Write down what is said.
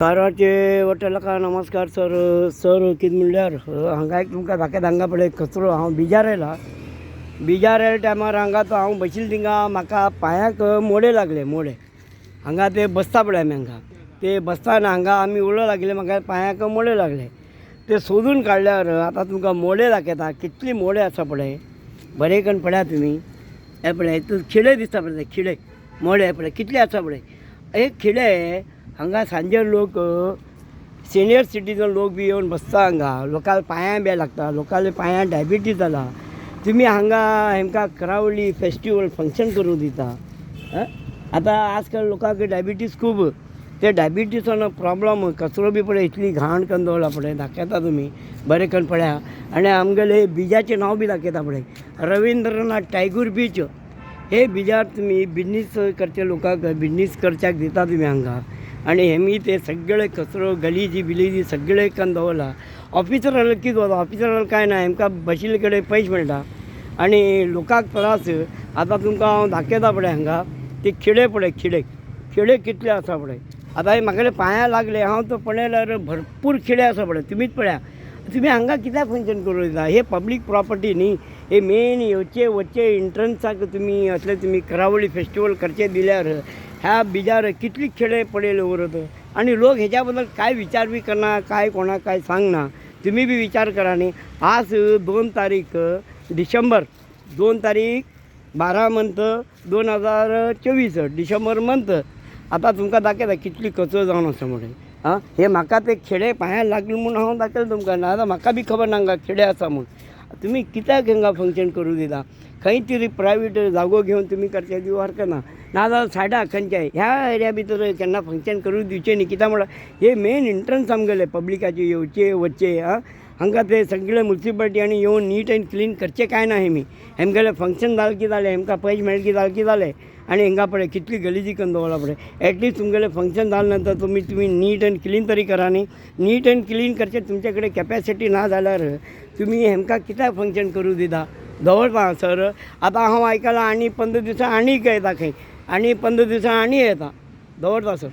काराचे वटेला नमस्कार sir. Sir कितें म्हणल्यार हांगा एक तुमकां दाखयता. हांगा पळय कचरो. हांव बिजार आयला टायमार हांगा तो हांव बशिल्लो थिंगा म्हाका पांयाक मोडे लागले. हांगा ते बसता पळय आमी हांगा ते बसताना हांगा आमी उलो लागले. म्हाका पांयाक मोडे लागले. ते सोदून काडल्यार आतां तुमकां मोडे दाखयता. कितले मोडे आसा पळय. बरे करून पळया तुमी. हे पळय खिळे दिसता पळय. खिळे मोडे पळय कितले आसा पळय. हे खिळे हांगा सांजे लोक सिनियर सिटीजन लोक बी येवन बसता. हांगा लोकांक पांयां बी लागता. लोकांले पांयां डायबिटीज जाला. तुमी हांगा हेंकां करावली फेस्टिवल फंक्शन करूं दिता. आतां आजकाल लोकांक डायबिटीज खूब. ते डायबिटीजान प्रॉब्लम कचरो बी पळय इतली घाण करून दवरला पळय. दाखयता तुमी बरें करून पळया. आनी आमगेले बिजाचें नांव बी दाखयता पळय. Rabindranath tiger beach. हे बिजार तुमी बिजनीस करचे लोकांक बिजनीस करच्याक दिता तुमी हांगा. आनी हेमी ते सगळे कचरो गलीजी बिलीजी सगळे करून दवरला. ऑफिसरांक कितें वता. ऑफिसरांक कांय ना. हेंकां बशिल्ले कडेन पयशे मेळटा आनी लोकांक त्रास. आतां तुमकां हांव दाखयता पळय हांगा ते खिळे पळय. खिळे कितले आसा पळय. आतां हे म्हाका पांयां लागले. हांव तो पळयल्यार भरपूर खिळे आसा पळय. तुमीच पळया. तुमी हांगा कित्याक फंक्शन करूं दिता. हे पब्लीक प्रॉपर्टी न्ही. हे मेन येवचे वच्चे इंट्रन्साक तुमी असले तुमी करावळी फेस्टिवल करचे दिल्यार ह्या बिजार कितली खेळे पडले उरत. आणि लोक ह्याच्या बद्दल काय विचार बी करना. काय कोणाक काय सांगना. तुम्ही बी विचार करा न्ही. आज 2 तारीख डिसेंबर 2 तारीख 12 मंथ 2024 डिसेंबर मंथ. आता तुमकां दाखयता कितली कचरो जावन आसा म्हणून. हे म्हाका ते खेळे पांयां लागले म्हणून हांव दाखयलें तुमकां. ना म्हाका बी खबर ना हांगा खेळे आसा म्हणून. तुम्ही कित्याक हांगा फंक्शन करूं दिता. खंय तरी प्रायवेट जागो घेवन तुमी करचे दिवं हरकत ना. नाजाल्यार सायडाक खंयच्याय ह्या एरिया भितर केन्ना फंक्शन करूं दिवचें न्ही. कित्याक म्हळ्यार हे मेन इंट्रन्स आमगेले पब्लिकाचे येवचे वच्चे. हांगा ते सगळे म्युन्सिपाल्टी आनी येवन नीट एंड क्लीन करचें कांय ना. हेमगेलें फंक्शन जालें की जालें. हेमकां पयशे मेळले की जालें. आनी हिंगा पळय कितली गलीजी करून दवरला पळय. एटलीस्ट तुमगेलें फंक्शन जाले नंतर तुमी नीट एंड क्लीन तरी करा न्ही. नीट एंड क्लीन करचें तुमचे कडेन कॅपॅसिटी ना जाल्यार तुमी हेमकां कित्याक फंक्शन करूं दिता. दवरता सर. आतां हांव आयकलां आनी 15 दिसां आनीक येता खंय. आनी 15 दिसां आनी येता. दवरता सर.